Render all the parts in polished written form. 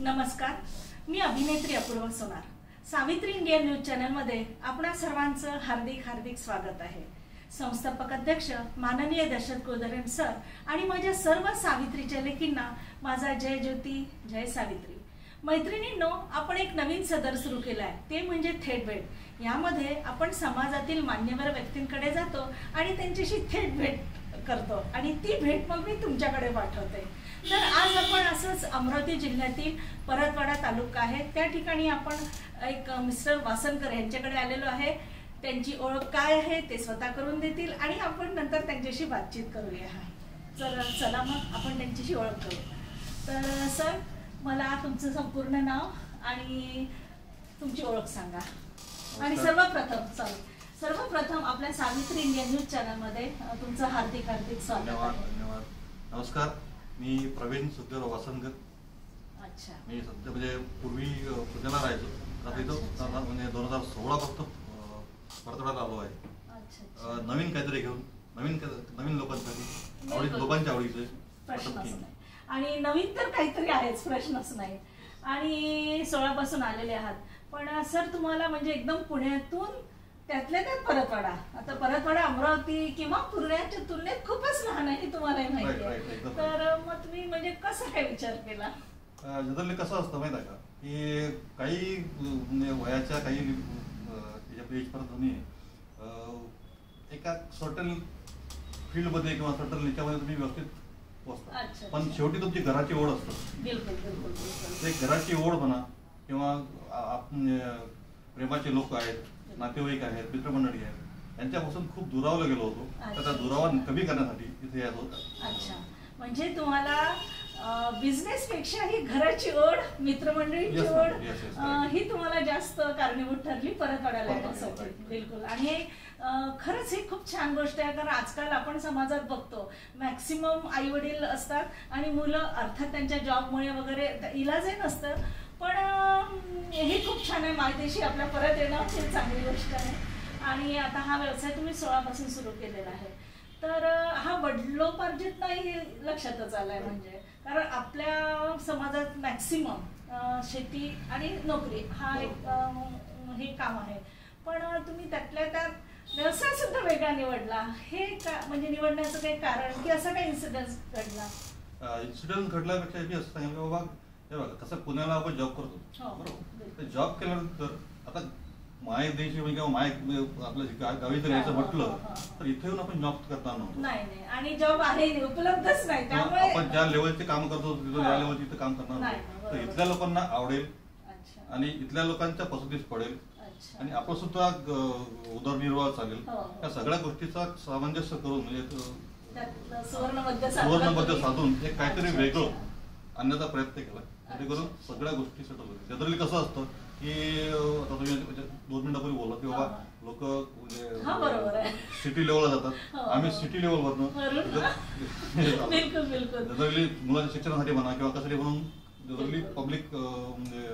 नमस्कार, मी अभिनेत्री अपूर्वा सोनार. Savitri India news चॅनलमध्ये आपणा सर्वांचं हार्दिक हार्दिक स्वागत आहे. संस्थापक अध्यक्ष माननीय दशरथ कुलकर्णी सर आणि माझ्या सर्व सावित्रीच्या लेकींना माझा जय ज्योती जय सावित्री. मैत्रिणींनो, आपण एक नवीन सदर सुरू केला आहे, ते म्हणजे थेट भेट. यामध्ये आपण समाजातील मान्यवर व्यक्तींकडे जातो आणि त्यांच्याशी थेट भेट करतो आणि ती भेट मग मी तुमच्याकडे पाठवते. तर आज आपण असंच अमरावती जिल्ह्यातील परतवाडा तालुका आहे त्या ठिकाणी आपण एक मिस्टर वासनकर यांच्याकडे आलेलो आहे. त्यांची ओळख काय आहे ते स्वतः करून देतील आणि आपण नंतर त्यांच्याशी बातचीत करूया. चला मग आपण त्यांच्याशी ओळख करू. तर सर, मला तुमचं संपूर्ण नाव आणि तुमची ओळख सांगा. आणि सर्वप्रथम आपल्या सावित्री इंडिया न्यूज चॅनलमध्ये तुमचं हार्दिक हार्दिक स्वागत. धन्यवाद. नमस्कार, मी प्रवीण सुखदेव वासनकर. अच्छा. मी सध्या म्हणजे पूर्वी पुण्याला राहायचो, आता इथं म्हणजे 2016 पासून परतवाड्यात आलो आहे. अच्छा. नवीन काहीतरी घेऊन नवीन लोकांसाठी लोकांच्या आवडीचे प्रश्नच नाही. आणि नवीन तर काहीतरी आहेच, प्रश्नच नाही. आणि 16 पासून आलेले आहात. पण सर, तुम्हाला म्हणजे एकदम पुण्यातून त्यातल्या त्यात परतवाडा, आता परतवाडा अमरावती किंवा पुण्याच्या तुलनेत खूपच लहान आहे, तुम्हालाही माहिती आहे. तर मग तुम्ही म्हणजे कसा काय विचार केला? जनरली कसं असतं माहिती आहे का, की काही वयाच्या काही एजपर्यंत तुम्ही एका सर्टन फील्डमध्ये किंवा सर्टन याच्यामध्ये तुम्ही व्यवस्थित पोहोचता. पण शेवटी तुमची घराची ओढ असते. बिलकुल. एक घराची ओढ म्हणा किंवा प्रेमाचे लोक आहेत, नातेवाईक आहेत, मित्रमंडळी आहेत, यांच्यापासून खूप दुरावलं गेलो होतो. तर त्या दुरावा कमी करण्यासाठी इथे यायचं होतं. अच्छा, म्हणजे तुम्हाला बिझनेस पेक्षा ही घराची ओढ, मित्रमंडळीची ओढ ही तुम्हाला जास्त कारणीभूत ठरली परतवाड्याला येण्यासाठी. बिलकुल. आणि खरंच ही खूप छान गोष्ट आहे, कारण आजकाल आपण समाजात बघतो मॅक्सिमम आई वडील असतात आणि मुलं अर्थात त्यांच्या जॉबमुळे वगैरे इलाजही नसतं. पण हे खूप छान आहे, मायदेशी आपल्या परत येणं ही चांगली गोष्ट आहे. आणि आता हा व्यवसाय तुम्ही 16 पासून सुरू केलेला आहे. तर हा वडिलोपार्जित नाही हे लक्षातच आलंय, म्हणजे कारण आपल्या समाजात मॅक्सिमम शेती आणि नोकरी हा एक हे काम आहे. पण तुम्ही त्यातल्या त्यात व्यवसाय सुद्धा वेगळा निवडला. हे का म्हणजे निवडण्याचं काही कारण की असा काही इन्सिडेंट घडला? इन्सिडेंट घडल्यापेक्षा असं सांगितलं बाबा, हे बघा कसं पुण्याला आपण जॉब करतो, बरोबर. जॉब केल्यानंतर आता माय देश किंवा माय आपल्या गावी जर यायचं म्हटलं तर इथे येऊन आपण जॉब करता नाही. आणि जॉब आहे उपलब्धच नाही, त्यामुळे आपण ज्या लेवलचे काम करतो त्या लेवलचे इथे काम करणार नाही. तर इथल्या लोकांना आवडेल आणि इथल्या लोकांच्या पसंतीस पडेल आणि आपलं सुद्धा उदरनिर्वाह चालेल. या सगळ्या गोष्टीचा सामंजस्य करून म्हणजे सुवर्णमध्य साधून एक काहीतरी वेगळं आणण्याचा प्रयत्न केला, जेणेकरून सगळ्या गोष्टी सेटल होतील. जनरली कसं असतं की आता तुम्ही 2 मिनिटापूर्वी बोलला की बाबा लोक म्हणजे सिटी लेवलला जातात, आम्ही सिटी लेवलवरनं जनरली मुलांच्या शिक्षणासाठी म्हणा किंवा कशासाठी म्हणून जनरली पब्लिक म्हणजे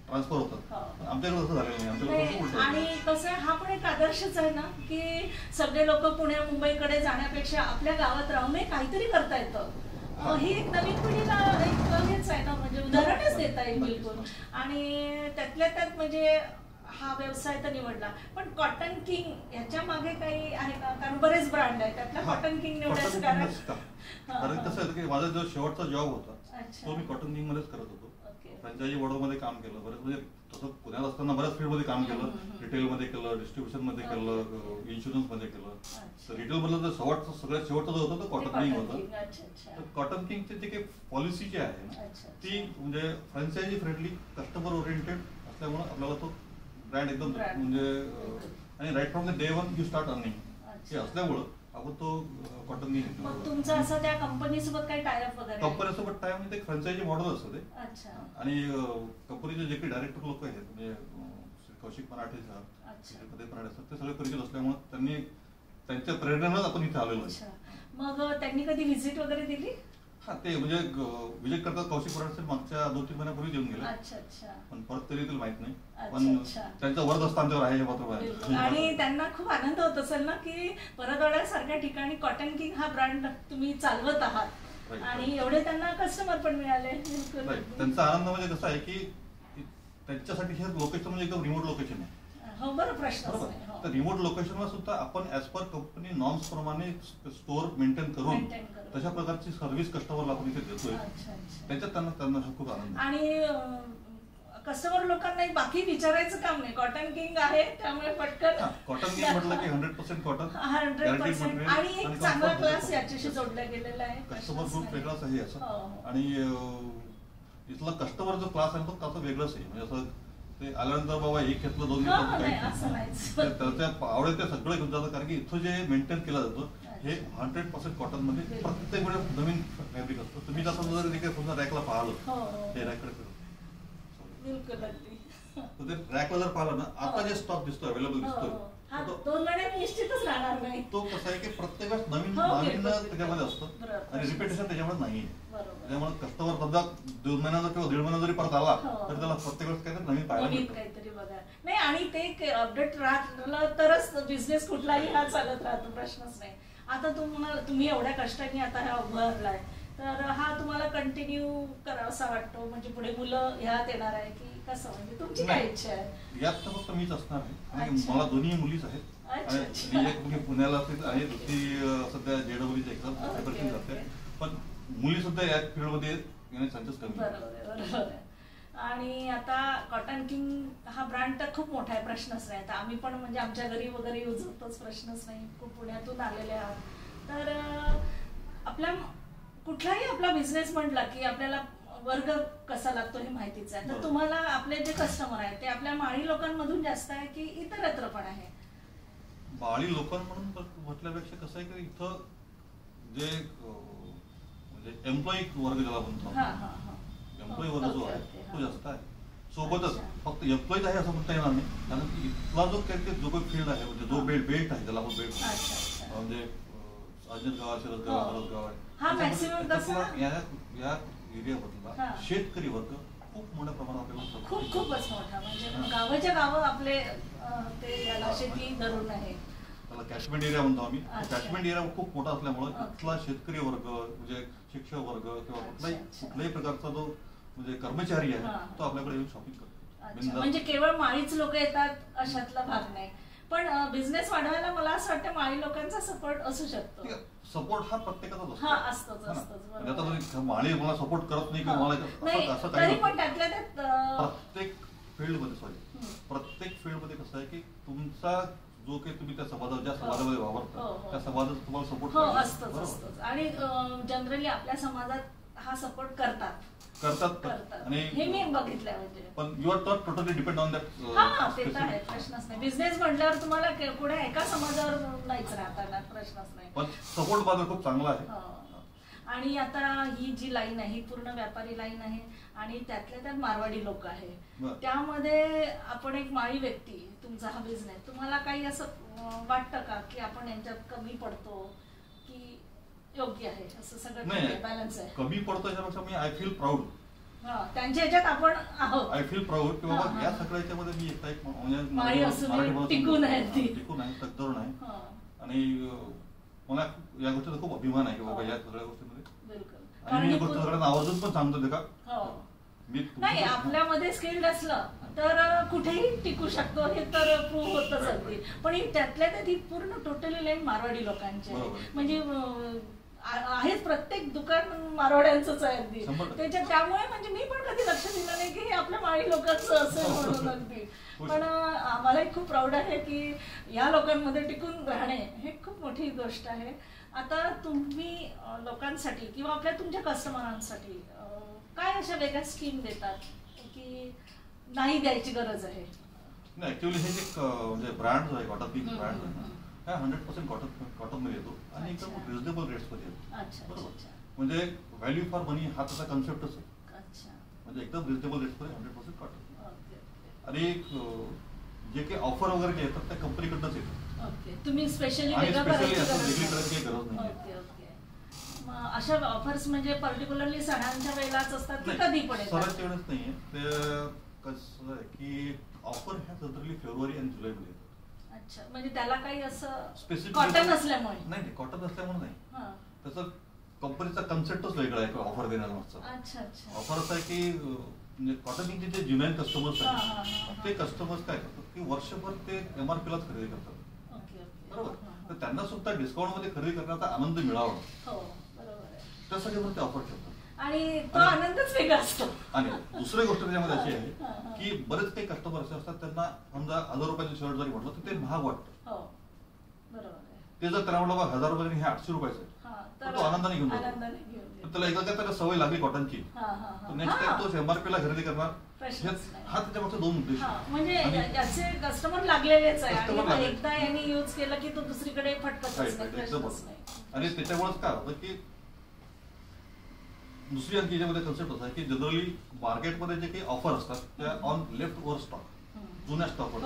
ट्रान्सफर होतात. आमच्याकडे असं झालेलं नाही. आमच्याकडे आणि कसं हा पण एक आदर्शच आहे ना, की सगळे लोक पुणे मुंबईकडे जाण्यापेक्षा आपल्या गावात राहून काहीतरी करता येतं. ही एक नवीन पिढीला एक हेच आहे ना, म्हणजे उदाहरणच देता येईल. बिलकुल. आणि त्यातल्या त्यात म्हणजे हा व्यवसाय तर निवडला. पण कॉटन किंग याच्या मागे काही आहे का? कारण बरेच ब्रँड आहे, त्यातला कॉटन किंग निवडायचं कारण कसं आहे की माझा जो शेवटचा जॉब होता तो मी कॉटन किंग मध्येच करत होतो. फ्रँचायझी वडोमध्ये काम केलं बरेच, म्हणजे तसं पुण्यात असताना बऱ्याच फील्डमध्ये काम केलं. रिटेलमध्ये केलं, डिस्ट्रीब्युशनमध्ये केलं, इन्शुरन्समध्ये केलं. तर रिटेलमधलं जो सगळ्यात शेवटचा जो होता तो कॉटन किंग होता. तर कॉटन किंगची जी काही पॉलिसी जी आहे ना ती म्हणजे फ्रँचायझी फ्रेंडली, कस्टमर ओरिएंटेड असल्यामुळे आपल्याला तो ब्रँड एकदम म्हणजे आणि right from the day one you start earning हे असल्यामुळं आपण तो कॉटन किंग. मग तुमचं असं त्या कंपनी सोबत काही टायअप वगैरे? कंपनीसोबत टायअप म्हणजे फ्रँचायझी मॉडेल असतं ते. आणि कंपनीचे जे काही डायरेक्टर लोक आहेत म्हणजे कौशिक मराठे साहेब, मराठे साहेब, ते सगळे परिचित असल्यामुळे त्यांनी त्यांच्या प्रेरणेनंच आपण इथे आलेलो आहे. मग त्यांनी कधी व्हिजिट वगैरे दिली? हा, ते म्हणजे विजिट करतात कौशिक मराठे मागच्या 2-3 महिन्यापूर्वी येऊन गेले. पण परत तरी तुला माहित नाही, पण त्यांचा वरदस्त आमच्यावर आहे हे मात्र. आणि त्यांना खूप आनंद होत असेल ना की परतवाड्यासारख्या ठिकाणी कॉटन किंग हा ब्रँड तुम्ही चालवत आहात. आणि एवढे त्यांना कस्टमर पण मिळाले. त्यांचा आनंद म्हणजे कसं आहे की त्यांच्यासाठी हे लोकेशन म्हणजे एकदम रिमोट लोकेशन आहे. हो बरं, प्रश्न. तर रिमोट लोकेशनला सुद्धा आपण ऍज पर कंपनी नॉर्म्स प्रमाणे स्टोअर मेंटेन करून तशा प्रकारची सर्व्हिस कस्टमरला आपण इथे देतोय. त्याच्यात त्यांना खूप आनंद. आणि कस्टमर लोकांना बाकी विचारायचं काम नाही, कॉटन किंग आहे त्यामुळे पटकन. कॉटन किंग म्हटलं की 100% कॉटन, 100%. आणि एक चांगला क्लास याच्याशी जोडला गेलेला आहे. कस्टमर ग्रुप वेगळाच आहे असं. आणि इथला कस्टमर जो क्लास आहे तो त्याचा वेगळाच आहे. म्हणजे असं ते आल्यानंतर बाबा एक घेतलं 2 घेतलं त्या आवडे ते सगळं घेऊन जातं. कारण की इथं जे मेंटेन केलं जातं हे 100% कॉटन मध्ये प्रत्येक वेळेस नवीन फॅब्रिक असतं. तुम्ही जसं जर समजा रॅकला पाहिलं, हे रॅककडे रॅकला जर पाहिलं ना, आता जे स्टॉक दिसतोय अवेलेबल दिसतोय निश्चितच राहणार नाही. तो कसा आहे की प्रत्येक वेळेस नवीन त्याच्यामध्ये असतं आणि रिपिटेशन त्याच्यामध्ये नाहीये. त्यामुळे कस्टमर समजा 2 महिन्याचा किंवा 1.5 महिना जरी परत आला तर त्याला प्रत्येक वेळेस काहीतरी नवीन पाहायला मिळतं. काहीतरी बघा नाही. आणि ते अपडेट राहलं तरच बिझनेस कुठलाही हा चालत राहतो, प्रश्नच नाही. आता तुम्ही एवढ्या कष्टाने आता हा उभारलाय तर हा तुम्हाला कंटिन्यू करावासा वाटतो, म्हणजे पुढे मुलं ह्यात येणार आहे की कसं, म्हणजे तुमची काय इच्छा आहे? यात तर फक्त मीच असणार आहे. आणि मला दोन्ही मुलीच आहेत. एक मुलगी पुण्याला आहे, दुसरी सध्या JEE एक्झाम प्रिपरेशन करते. पण मुली सुद्धा या फील्ड मध्ये येण्याचे चान्सेस कमी. बरोबर. आणि आता कॉटन किंग हा ब्रँड तर खूप मोठा आहे, प्रश्नच नाही. आता आम्ही पण म्हणजे आमच्या घरी वगैरे यूज होतोच, प्रश्नच नाही. खूप पुण्यातून आलेले आहात. तर आपल्या कुठलाही आपला बिझनेस म्हटला की आपल्याला वर्ग कसा लागतो हे माहितीच आहे. तर तुम्हाला आपले जे कस्टमर आहेत ते आपल्या माळी लोकांमधून जास्त आहे की इतरत्र पण आहे? माळी लोकांमधून म्हटल्यापेक्षा कसं आहे की इथं जे म्हणजे एम्प्लॉई वर्ग ज्याला म्हणतो, एम्प्लॉई वर्ग जो आहे तो जास्त आहे. सोबतच फक्त एम्प्लॉईज आहे असं म्हणता येणार नाही. कारण की इथला जो काही फील्ड आहे, म्हणजे जो बेल्ट आहे त्याला आपण बेल्ट म्हणजे अजनगाव, सरसगाव आहे, या एरियामधला शेतकरी वर्ग खूप मोठ्या प्रमाणात खूपच मोठा, म्हणजे गावाच्या गाव आपले ते याला शेती धरून आहे. त्याला कॅचमेंट एरिया म्हणतो आम्ही. कॅचमेंट एरिया खूप मोठा असल्यामुळे इथला शेतकरी वर्ग म्हणजे शिक्षक वर्ग किंवा कुठल्याही प्रकारचा जो म्हणजे कर्मचारी आहे तो आपल्याकडे येऊन शॉपिंग करतो. म्हणजे केवळ माळीच लोक येतात अशातला भाग नाही. पण बिझनेस वाढवायला मला असं वाटतं माळी लोकांचा सपोर्ट असू शकतो. सपोर्ट हा प्रत्येकाचाच असतो. आता माळी मला सपोर्ट करत नाही किंवा मला असं काही, पण त्यातल्या त्यात प्रत्येक फील्डमध्ये कसं आहे की तुमचा जो काही तुम्ही त्या समाजात ज्या समाजामध्ये वावरता त्या समाजात तुम्हाला सपोर्ट असतोच. आणि जनरली आपल्या समाजात हा सपोर्ट करतात. आणि हे मी बघितलंय. म्हणजे पण you are not totally depend on that. ते तर आहे, प्रश्नच नाही. बिझनेस म्हटल्यावर तुम्हाला पुढे एका समाजावर नाहीच राहता, प्रश्नच नाही. पण सपोर्ट बाजार खूप चांगला आहे. आणि आता ही जी लाईन आहे ही पूर्ण व्यापारी लाईन आहे आणि त्यातल्या त्यात मारवाडी लोक आहे. त्यामध्ये आपण एक माळी व्यक्ती, तुमचा हा बिझनेस, तुम्हाला काही असं वाटतं का की आपण यांच्यात कमी पडतो की योग्य आहे असं सगळं बॅलन्स आहे? कमी पडतो याच्यापेक्षा मी आय फील प्राऊड त्यांच्या ह्याच्यात आपण आहोत. आय फील प्राऊड की बाबा या सगळ्याच्या मध्ये मी एकटा एक म्हणजे टिकून आहे, तकदर नाही. आणि मला या गोष्टीचा खूप अभिमान आहे की बाबा या सगळ्या गोष्टीमध्ये. आणि मी गोष्ट सगळ्यांना आवर्जून पण सांगतो का नाही, आपल्यामध्ये स्किल्ड असलं तर कुठेही टिकू शकतो हे तर प्रूव्ह होतच अगदी. पण त्यातल्या त्यात ही पूर्ण टोटली लाईन मारवाडी लोकांची आहे. म्हणजे आहेच, प्रत्येक दुकान मारवाड्यांचंच आहे अगदी त्याच्यात. त्यामुळे म्हणजे मी पण कधी लक्ष दिलं नाही की आपल्या माळी लोकांचं असं म्हणून अगदी. पण आम्हालाही खूप प्राऊड आहे की या लोकांमध्ये टिकून राहणे हे खूप मोठी गोष्ट आहे. आता तुम्ही लोकांसाठी किंवा आपल्या तुमच्या कस्टमरांसाठी काय अशा वेगळ्या स्कीम देतात की नाही द्यायची गरज आहे? नाही, ऍक्च्युअली हे जे म्हणजे ब्रँड आहे, कॉटन किंग ब्रँड आहे, हा 100% कॉटन मध्ये येतो आणि एकदम रिझनेबल रेट्स मध्ये येतो. बरोबर, म्हणजे व्हॅल्यू फॉर मनी हा त्याचा कन्सेप्टच आहे. म्हणजे एकदम रिझनेबल रेट्स मध्ये 100% कॉटन. आणि जे काही ऑफर वगैरे जे येतात त्या कंपनीकडनंच येतात. तुम्ही स्पेशली वेगळी गरज नाही. अशा ऑफर्स म्हणजे पर्टिक्युलरली सणांच्या वेळेलाच असतात की कधी पण येतात? सणाच्या वेळेस नाहीये. ते कसं आहे की ऑफर ह्या जनरली फेब्रुवारी आणि जुलैमध्ये येतात. अच्छा, म्हणजे त्याला काही असं कॉटन असल्यामुळे नाही, कॉटन असल्यामुळे नाही. त्याचं कंपनीचा कन्सेप्टच वेगळा आहे ऑफर देण्यामागचा. ऑफर असं आहे की म्हणजे कॉटनचे जे ज्युनियर कस्टमर्स आहेत ते कस्टमर्स काय करतात की वर्षभर ते MRP लाच खरेदी करतात, बरोबर. तर त्यांना सुद्धा डिस्काउंट मध्ये खरेदी करण्याचा आनंद मिळावा त्यासाठी पण ते ऑफर ठेवतात आणि तो आनंदच वेगळा असतो. आणि दुसरी गोष्ट त्याच्यामध्ये अशी आहे की बरेच काही कस्टमर असे असतात त्यांना समजा 1000 रुपयाचं शर्ट जरी म्हटलं तर ते महाग वाटतं. ते जर त्याला म्हटलं 1000 रुपये हे 800 रुपयाचं आहे तो आनंदाने घेऊन जातो. त्याला एकदा त्याला सवय लागली कॉटनची तर नेक्स्ट टाइम तो MRP ला खरेदी करणार. हा त्याच्यामागचे दोन उद्देश म्हणजे याचे कस्टमर लागलेलेच आहे. एकदा यांनी यूज केलं की तो दुसरीकडे फटकत नाही. आणि त्याच्यामुळेच काय होतं की दुसरी आणखी याच्यामध्ये कन्सेप्ट असा आहे की जनरली मार्केटमध्ये जे काही ऑफर असतात त्या ऑन लेफ्ट ओव्हर स्टॉक जुन्या स्टॉकवर,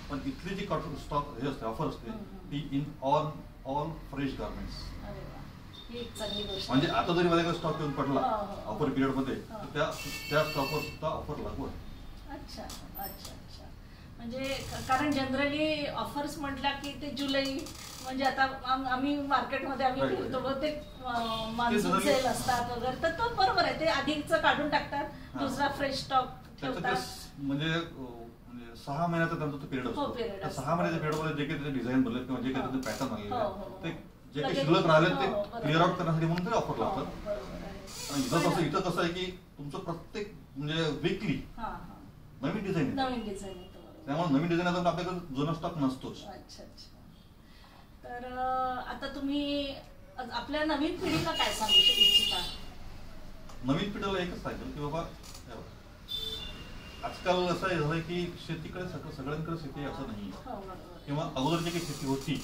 पण इथली जी कॉटन स्टॉक हे असते ऑफर असते ती इन ऑल फ्रेश गार्मेंट्स. म्हणजे आता जरी माझ्याकडे स्टॉक येऊन पडला ऑफर पिरियड मध्ये तर त्या स्टॉकवर सुद्धा ऑफर लागू आहे. अच्छा अच्छा अच्छा. म्हणजे कारण जनरली ऑफर्स म्हटल्या की ते जुलै म्हणजे आता आम्ही मार्केटमध्ये आम्ही फिरतो ते मान्सून सेल असतात वगैरे तर तो बरोबर आहे ते आधीच काढून टाकतात दुसरा फ्रेश स्टॉक ठेवतात. म्हणजे 6 महिन्याचा त्यांचा तो पिरियड असतो. त्या 6 महिन्याच्या पिरियडमध्ये जे काही त्याचे डिझाईन बनले किंवा जे काही त्याचे पॅटर्न आलेले ते जे काही शिल्लक राहिले ते क्लिअर आउट करण्यासाठी म्हणून ते ऑफर लावतात. आणि इथं कसं आहे की तुमचं प्रत्येक म्हणजे वीकली नवीन डिझाईन त्यामुळे नवीन डिझाईन आपल्याकडे जुना स्टॉक नसतोच. अच्छा अच्छा. तर आता तुम्ही आपल्या नवीन पिढीला काय सांगू इच्छिता? नवीन पिढीला एकच सांगेल की बाबा आजकाल असं झालंय की शेतीकडे सगळ्यांकडे शेती असं नाही किंवा अगोदर जे काही शेती होती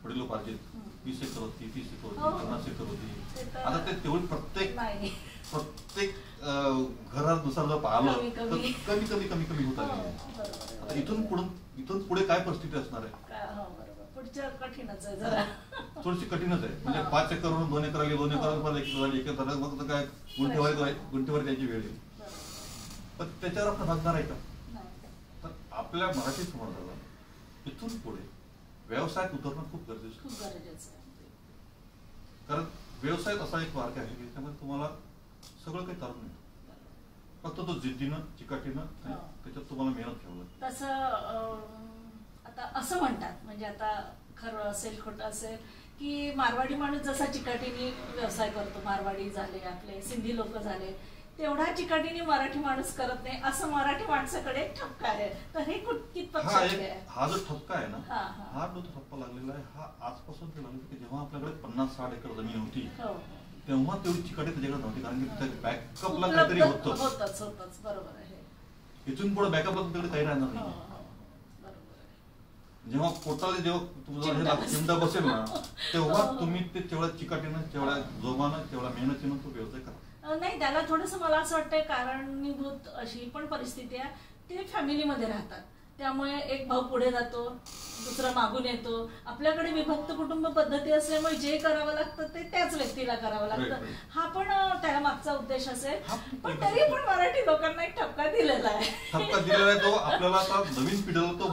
वडिलोपार्जित 20 एकर होती 30 एकर होती 50 एकर होती आता ते तेवढी प्रत्येक घरानुसार जर पाहिलं तर कमी होत आली. आता इथून पुढे काय परिस्थिती असणार आहे थोडीशी कठीणच आहे. म्हणजे 5 एकरवरून 2 एकर आली 2 एकर 1 एकर झाली 1 एकर मग काय गुंठेवारी त्याची वेळ येईल. पण त्याच्यावर आपण भागणार आहे का? तर आपल्या मराठी समाजाला इथून पुढे व्यवसायात उतरणं खूप गरजेचं आहे. कारण व्यवसायात असा एक मार्ग आहे की त्यामध्ये तुम्हाला सगळं काही करून मिळतं फक्त तो जिद्दीनं चिकाटीनं त्याच्यात तुम्हाला मेहनत ठेवलं. तसं आता असं म्हणतात म्हणजे आता खरं असेल खोटं असेल की मारवाडी माणूस जसा चिकाटीने व्यवसाय करतो मारवाडी झाले आपले सिंधी लोक झाले तेवढा चिकाटीने मराठी माणूस करत नाही असं मराठी माणसाकडे ठपका आहे. तर हे कितपत हा जो ठपका आहे ना हा जो ठपका लागलेला आहे हा आजपासून ते लागला की जेव्हा आपल्याकडे 50-60 एकर जमीन होती तेव्हा तेवढी चिकाटी त्याच्याकडे नव्हती कारण की बॅकअपला काहीतरी होतच. बरोबर आहे. इथून पुढे बॅकअपला तुमच्याकडे काही राहणार नाही. जेव्हा पोटाला जेव्हा तुमचा चिमटा बसेल ना तेव्हा तुम्ही ते तेवढ्या चिकाटीनं तेवढ्या जोमानं तेवढ्या मेहनतीनं तो व्यवसाय करा. नाही त्याला थोडंसं मला असं वाटतंय कारणीभूत अशी पण परिस्थिती आहे ते फॅमिलीमध्ये राहतात त्यामुळे एक भाऊ पुढे जातो दुसरा मागून येतो. आपल्याकडे विभक्त कुटुंब पद्धती असल्यामुळे जे करावं लागतं ते त्याच व्यक्तीला करावं लागतं. हा पण त्याला मागचा उद्देश असेल पण तरी पण मराठी लोकांना एक ठपका दिलेला आहे तो आपल्याला आता नवीन पिढीला तो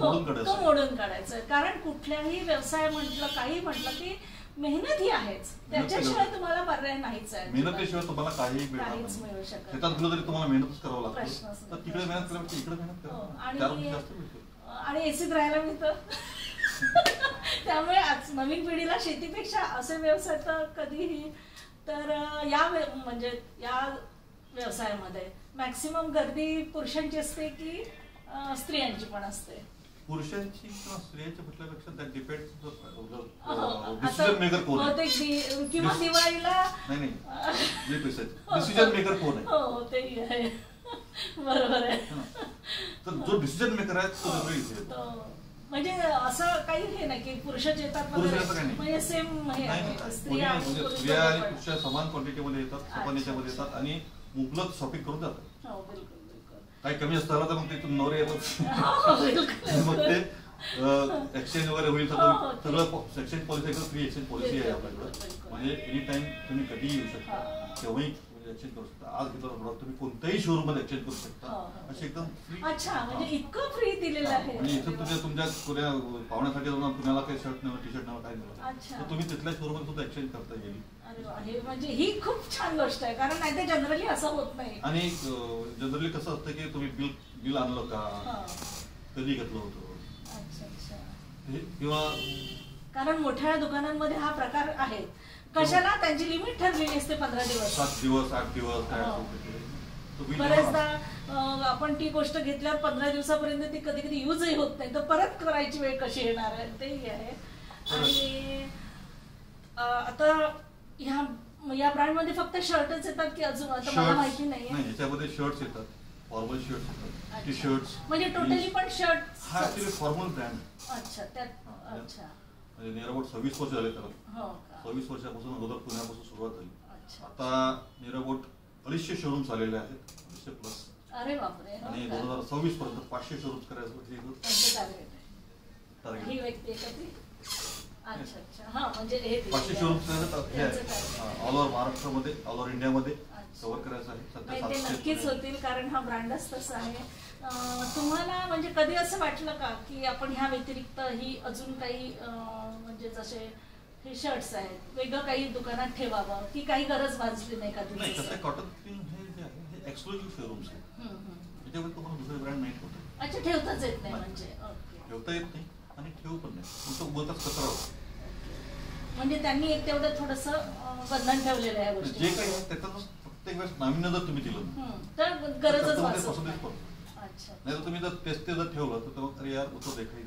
मोडून काढायचा. कारण कुठल्याही व्यवसाय म्हटलं काही म्हटलं की मेहनत ही आहेच त्याच्याशिवाय तुम्हाला पर्याय नाहीच आहे. मेहनतीशिवाय तुम्हाला काहीच मिळू शकत शेतात गेलो तरी तुम्हाला मेहनतच करावं लागतं. तर तिकडे मेहनत करायची इकडे मेहनत करा आणि एसीत राहायला मिळतं. त्यामुळे आज नवीन पिढीला शेतीपेक्षा असे व्यवसाय तर कधीही तर म्हणजे या व्यवसायामध्ये मॅक्सिमम गर्दी पुरुषांची असते की स्त्रियांची पण असते? पुरुषांची किंवा स्त्रियांच्या म्हटल्यापेक्षा त्या डिपेंड डिसिजन मेकर कोण आहे किंवा दिवाळीला नाही डिसिजन मेकर कोण आहे. हो तेही आहे बरोबर आहे. तर जो डिसिजन मेकर आहे तो म्हणजे असं काही हे नाही की पुरुषच येतात म्हणजे सेम स्त्रिया आणि पुरुष समान क्वांटिटीमध्ये येतात समान याच्यामध्ये येतात आणि मुबलक शॉपिंग करून जातात. काही कमी असताना तर मग ते नवरे येतात मग ते एक्सचेंज वगैरे होईल सगळं exchange policy free exchange policy आहे आपल्याकडे. म्हणजे एनी टाइम तुम्ही कधीही येऊ शकता केव्हाही एक्सचेंज करू शकता. आज घेतला प्रोडक्ट तुम्ही कोणत्याही शोरूम मध्ये एक्सचेंज करू शकता. असे एकदम फ्री. अच्छा, म्हणजे इतकं फ्री दिलेलं आहे. म्हणजे इथं तुमच्या कोण्या पाहुण्यासाठी जाऊन तुम्हाला काही शर्ट नाही, टी शर्ट नाही, काय नाही, तर तुम्ही तिथल्या शोरूम मध्ये सुद्धा एक्सचेंज करता येईल. अरे म्हणजे ही खूप छान गोष्ट आहे, कारण नाही ते जनरली असं होत नाही. आणि जनरली कसं असतं की तुम्ही बिल आणलं का, कधी घेतलं होतं, किंवा कारण मोठ्या दुकानांमध्ये हा प्रकार आहे. कशाला त्यांची लिमिट ठरलेली असते 15 दिवस, 7 दिवस, 8 दिवस काय. बरेचदा आपण ती गोष्ट घेतल्यावर 15 दिवसापर्यंत ती कधी कधी युजही होत नाही, तर परत करायची वेळ कशी येणार आहे तेही आहे. आणि आता या ब्रँडमध्ये फक्त शर्टच येतात की अजून आता मला माहिती नाहीये. याच्यामध्ये शर्ट्स येतात, फॉर्मल शर्ट्स येतात, टी शर्ट्स, म्हणजे टोटली पण शर्ट. हा ऍक्च्युअली फॉर्मल ब्रँड. अच्छा, त्यात अच्छा, म्हणजे नियर अबाउट 26 वर्ष झाले त्याला. 26 वर्षापासून अगोदर पुण्यापासून सुरुवात झाली. आता नियर अबाउट 250 शोरूम्स आलेले आहेत, 250 प्लस. अरे बापरे. आणि 2026 पर्यंत 500 शोरूम्स करायचं टार्गेट. ही व्यक्ती आहे का ती? अच्छा अच्छा, हा म्हणजे हे 500 शोरूम्स ऑल ओव्हर महाराष्ट्रामध्ये, ऑल ओव्हर इंडियामध्ये कव्हर करायचं आहे. ते नक्कीच होतील, कारण हा ब्रँडच तसा आहे. तुम्हाला म्हणजे कधी असं वाटलं का की आपण ह्या व्यतिरिक्त ही अजून काही म्हणजे जसे हे शर्ट्स आहेत वेगळं काही दुकानात ठेवावं, की काही गरज भासली नाही का तुम्ही? नाही, कसं कॉटन पिन हे एक्सक्लुझिव्ह शोरूम्स आहेत. त्याच्यामध्ये तुम्हाला दुसरे ब्रँड नाही ठेवता. अच्छा, ठेवताच येत नाही म्हणजे? ठेवता येत नाही आणि ठेवू पण नाही, तुमचं उगवताच कचरा होतो. म्हणजे त्यांनी एक तेवढं थोडंसं बंधन ठेवलेलं आहे गोष्टी. जे काही आहे त्याच्यातच प्रत्येक वेळेस नाविन्य जर तुम्ही दिलं तर गरजच भासत नाही. नाही तर तुम्ही जर ते जर ठेवलं तर तेव्हा अरे यार उत्तर देखाई.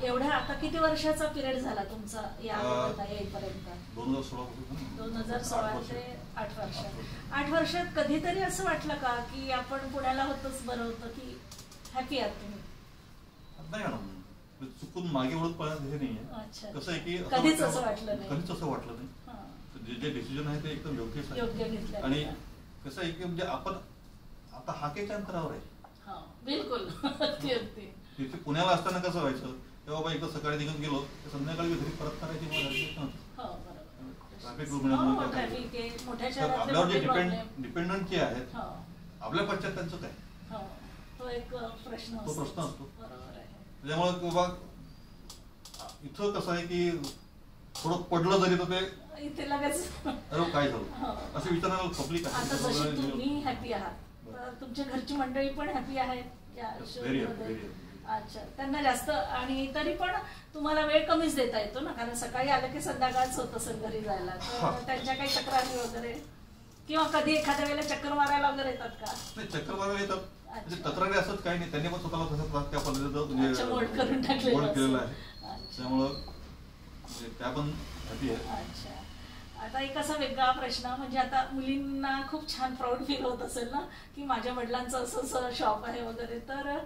एवढ्या आता किती वर्षाचा पिरियड झाला तुमचा या येईपर्यंत? 2016 ते 8 वर्ष. 8 वर्षात कधीतरी असं वाटलं का की आपण पुण्याला होतच बरं होतं, की हॅपी आहात तुम्ही? नाही मॅडम, चुकून मागे वळून पळायचं हे नाहीये. कसं आहे की कधीच असं वाटलं नाही. कधीच असं वाटलं नाही. जे डिसिजन आहे ते एकदम योग्यच आहे. आणि कसं आहे की म्हणजे आपण आता हाकेच्या अंतरावर आहे. बिलकुल. तिथे पुण्याला असताना कसं व्हायचं, तेव्हा बाबा एकदा सकाळी निघून गेलो तर संध्याकाळी घरी परत करायची आपल्यावर जे डिपेंडंट जे आहेत आपल्या पश्चात त्यांचं काय, तो एक प्रश्न असतो. त्याच्यामुळे बाबा इथं कसं आहे की थोडं पडलं जरी तर ते इथे लगेच अरे काय झालं असं विचारायला पब्लिक आहे. तुम्ही हॅपी आहात, तुमच्या घरची मंडळी पण हॅपी आहेत या शोमध्ये? अच्छा, त्यांना जास्त. आणि तरी पण तुम्हाला वेळ कमीच देता येतो ना, कारण सकाळी आलं की संध्याकाळच होत असेल घरी जायला, तर त्यांच्या काही तक्रारी वगैरे किंवा कधी एखाद्या वेळेला चक्कर मारायला वगैरे येतात का? नाही, चक्कर मारायला येतात, म्हणजे तक्रारी असत काही नाही. त्यांनी पण स्वतःला तसं त्या पद्धतीचं मोड करून टाकलेलं आहे, त्यामुळं त्या पण हॅपी आहे. अच्छा, आता एक असा वेगळा प्रश्न, म्हणजे आता मुलींना खूप छान प्राऊड फील होत असेल ना की माझ्या वडिलांचं असं शॉप आहे वगैरे, तर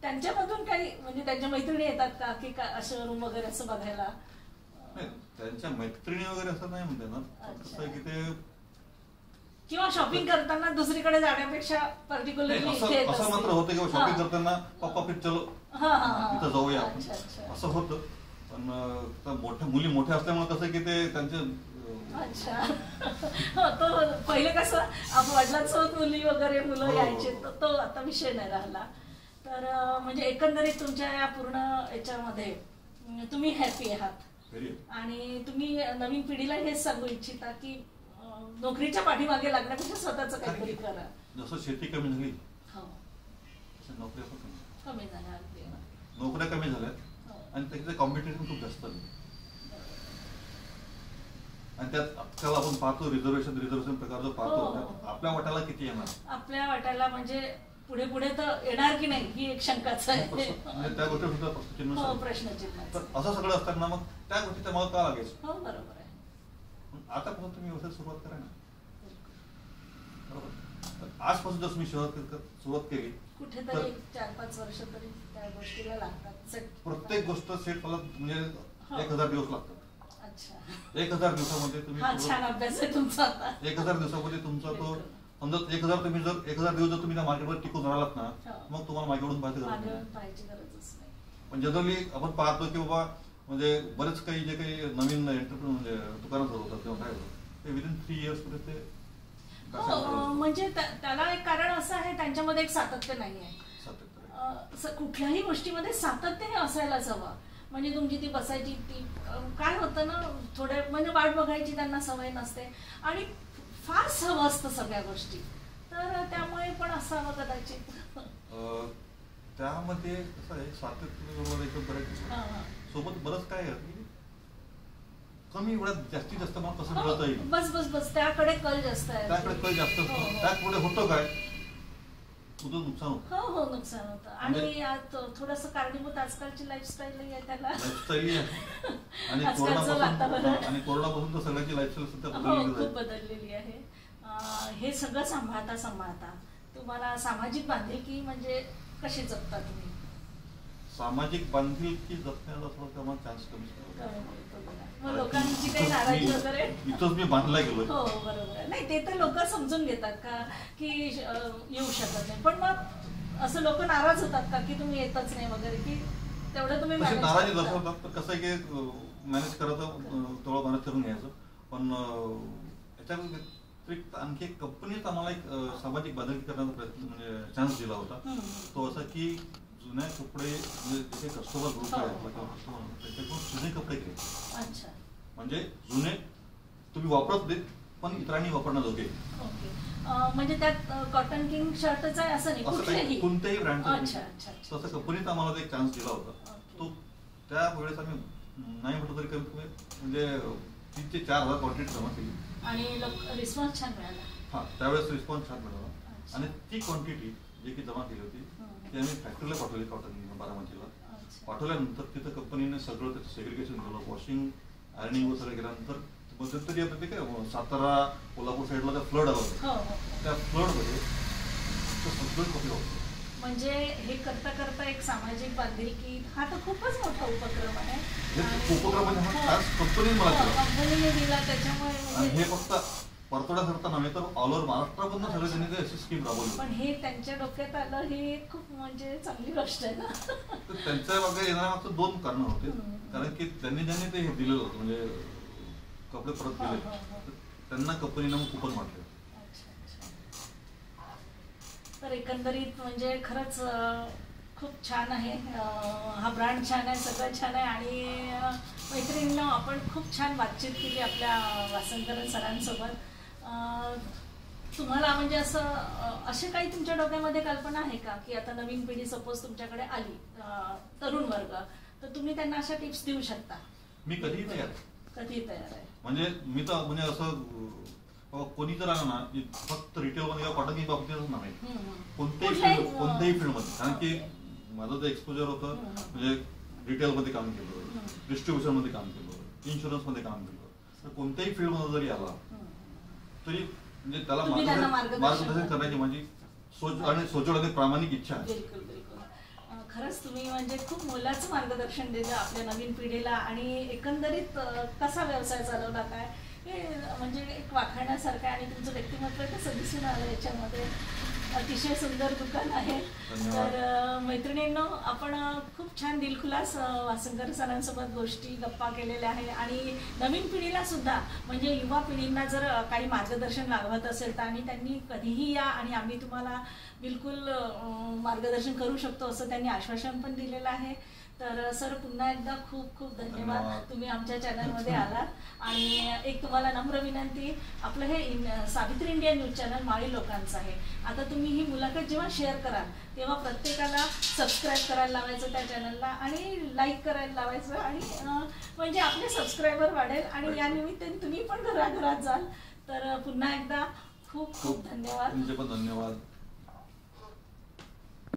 त्यांच्यामधून काही म्हणजे त्यांच्या मैत्रिणी येतात का की असं रूम वगैरे असं बघायला? त्यांच्या मैत्रिणी वगैरे असं नाही म्हणते ना, कसं आहे की ते किंवा शॉपिंग करताना दुसरीकडे जाण्यापेक्षा पर्टिक्युलरली असं मात्र होतं की शॉपिंग करताना पप्पा फिर चलो तिथं जाऊया असं होतं. पण मोठ्या मुली मोठ्या असल्यामुळे कसं की ते त्यांचे अच्छा तो पहिले कसं वडिलांसोबत मुली वगैरे मुलं यायचे, तो आता विषय नाही राहिला. तर म्हणजे एकंदरीत तुमच्या या पूर्ण याच्यामध्ये तुम्ही हॅपी आहात आणि तुम्ही नवीन पिढीला हेच सांगू इच्छिता की नोकरीच्या पाठीमागे लागण्यापेक्षा स्वतःच काहीतरी करा. जसं शेती कमी झाली नोकऱ्या कमी झाल्या, नोकऱ्या कमी झाल्या आणि त्याचं कॉम्पिटिशन खूप जास्त झालं. आणि त्यात आजकाल आपण पाहतो रिझर्वेशन प्रकारचं पाहतो, आपल्या वाट्याला किती येणार? आपल्या वाट्याला म्हणजे पुढे पुढे तर येणार की नाही ही एक शंकाच आहे. त्या गोष्टी सुद्धा प्रश्नचिन्ह. असं सगळं असताना मग त्या गोष्टी त्यामुळे का लागेल? हो, बरोबर आहे. आतापासून तुम्ही व्यवसाय सुरुवात करा ना, बरोबर. आजपासून जर तुम्ही सुरुवात केली कुठेतरी 4-5 वर्ष तरी त्या गोष्टीला लागतात. प्रत्येक गोष्ट सेट व्हायला म्हणजे 1000 दिवस लागतात. 1000 दिवसामध्ये तुम्ही 1000 दिवसामध्ये तुमचा तो समजा 1000 तुम्ही जर 1000 दिवस जर तुम्ही त्या मार्केटवर टिकून राहिलात ना, मग तुम्हाला मागेवरून पाहायची गरजच नाही. पण जनरली आपण पाहतो की बाबा म्हणजे बरेच काही जे काही नवीन एंटरप्रेन्योर म्हणजे दुकानं होतात किंवा काय होतं ते विदिन 3 इयर्स मध्ये ते म्हणजे त्याला एक कारण असं आहे, त्यांच्यामध्ये एक सातत्य नाही आहे. कुठल्याही गोष्टीमध्ये सातत्य हे असायलाच हवं. म्हणजे तुमची ती बसायची ती काय होतं ना, थोडे म्हणजे वाट बघायची त्यांना सवय नसते आणि फास्ट हवं असतं सगळ्या गोष्टी, तर त्यामुळे पण असावं कदाचित. त्यामध्ये कसं आहे, सातत्य सोबत बरंच काय आहे, कमी वेळात जास्तीत जास्त मला कसं मिळवता येईल, बस बस बस त्याकडे कल जास्त आहे, त्याकडे कल जास्त असतो. त्यापुढे होतं काय, तुझं नुकसान होतं. हो नुकसान होतं. आणि थोडंसं कारणीभूत आजकालची लाईफस्टाईल आहे त्याला. लाईफस्टाईल आणि कोरोनापासून तर सगळ्यांची लाईफस्टाईल सध्या खूप बदललेली आहे. हे सगळं सांभाळता तुम्हाला सामाजिक बांधिलकी म्हणजे कशी जपता तुम्ही? सामाजिक बांधिलकी जपण्याला थोडा चान्स कमी लोकांची काही नाराजी वगैरे इथंच मी बांधला गेलो. हो बरोबर आहे. नाही ते तर लोक समजून घेतात का की येऊ शकत नाही, पण मग असं लोक नाराज होतात का की तुम्ही येतच नाही वगैरे, की तेवढं तुम्ही नाराजी दर्शवतात. तर कसं आहे की मॅनेज करायचं, तेवढं मॅनेज करून घ्यायचं. पण याच्या व्यतिरिक्त आणखी एक कंपनीत आम्हाला एक सामाजिक बांधिलकी करण्याचा प्रयत्न म्हणजे चान्स दिला होता. तो असा की जुने कपडे म्हणजे कस्टमर ग्रुप आहे त्याच्याकडून जुने कपडे घ्यायचे. म्हणजे जुने तुम्ही वापरत देत पण इतरांनी वापरण्याजोगे. म्हणजे त्यात कॉटन किंग शर्टच आहे असं नाही, कोणत्याही ब्रँडचं. तसं कंपनीत आम्हाला एक चान्स दिला होता. तो त्यावेळेस आम्ही नाही म्हटलं तरी कमीत कमी म्हणजे 3 ते 4,000 क्वांटिटी जमा केली आणि रिस्पॉन्स छान मिळाला. हा त्यावेळेस रिस्पॉन्स छान मिळाला. आणि ती क्वांटिटी जी की जमा केली होती ती आम्ही फॅक्टरीला पाठवली, कॉटन बारामतीला. पाठवल्यानंतर तिथं कंपनीने सगळं त्याचं सेग्रिगेशन केलं, वॉशिंग आयर्निंग वगैरे सगळं केल्यानंतर मध्यंतरी आता ते काय सातारा कोल्हापूर साईडला त्या फ्लड आला होता, त्या फ्लडमध्ये सगळं कपडे होतं. म्हणजे हे करता करता एक सामाजिक बांधिलकी हा तर खूपच मोठा उपक्रम आहे. उपक्रम म्हणजे कंपनीने दिला त्याच्यामुळे हे फक्त परतोड्याकरता नव्हे तर ऑल ओव्हर महाराष्ट्रामधून सगळं त्यांनी अशी स्कीम राबवली. पण हे त्यांच्या डोक्यात आलं हे खूप म्हणजे चांगली गोष्ट आहे ना. तर त्यांच्या मागे येण्यामागचं 2 कारण होते. कारण की ज्यांनी ते हे दिलेलं होतं म्हणजे कपडे परत दिले, त्यांना कंपनीनं मग कुपन वाटले. तर एकंदरीत म्हणजे खरंच खूप छान आहे, हा ब्रँड छान आहे, सगळं छान आहे. आणि मैत्रिणींना आपण खूप छान बातचीत केली आपल्या वासंकर सरांसोबत. तुम्हाला म्हणजे असे काही तुमच्या डोक्यामध्ये कल्पना आहे का की आता नवीन पिढी सपोज तुमच्याकडे आली, तरुण वर्ग, तर तुम्ही त्यांना अशा टिप्स देऊ शकता? मी कधीही तयार आहे. म्हणजे मी तर म्हणजे असं कोणी जर आलं ना, फक्त रिटेल मध्ये किंवा कॉटन किंग बाबतीतच नाही, कोणत्याही फील्डमध्ये. कारण की माझं जे एक्सपोजर होतं म्हणजे रिटेलमध्ये काम केलं, डिस्ट्रीब्युशन मध्ये काम केलं, इन्शुरन्स मध्ये काम केलं, तर कोणत्याही फील्डमध्ये जरी आला तरी म्हणजे त्याला मार्गदर्शन करण्याची माझी सोजवळ आणि प्रामाणिक इच्छा आहे. खरंच तुम्ही म्हणजे खूप मोलाचं मार्गदर्शन दिलं आपल्या नवीन पिढीला. आणि एकंदरीत कसा व्यवसाय चालवला काय हे म्हणजे एक वाखाणण्यासारखं आहे. आणि तुमचं व्यक्तिमत्व कसं दिसून आलं याच्यामध्ये. अतिशय सुंदर दुकान आहे. तर मैत्रिणींनो, आपण खूप छान दिलखुलास वासंकर सरांसोबत गोष्टी गप्पा केलेल्या आहे. आणि नवीन पिढीला सुद्धा म्हणजे युवा पिढींना जर काही मार्गदर्शन लागत असेल तर आणि त्यांनी कधीही या आणि आम्ही तुम्हाला बिलकुल मार्गदर्शन करू शकतो असं त्यांनी आश्वासन पण दिलेलं आहे. तर सर पुन्हा एकदा खूप खूप धन्यवाद, तुम्ही आमच्या चॅनलमध्ये आलात. आणि एक तुम्हाला नम्र विनंती, आपलं हे सावित्री इंडिया न्यूज चॅनल माळी लोकांचं आहे. आता तुम्ही ही मुलाखत जेव्हा शेअर कराल तेव्हा प्रत्येकाला सबस्क्राईब करायला लावायचं त्या चॅनलला आणि लाईक करायला लावायचं. आणि म्हणजे आपले सबस्क्रायबर वाढेल आणि या निमित्ताने तुम्ही पण घराघरात जाल. तर पुन्हा एकदा खूप खूप धन्यवाद. तुमचे पण धन्यवाद.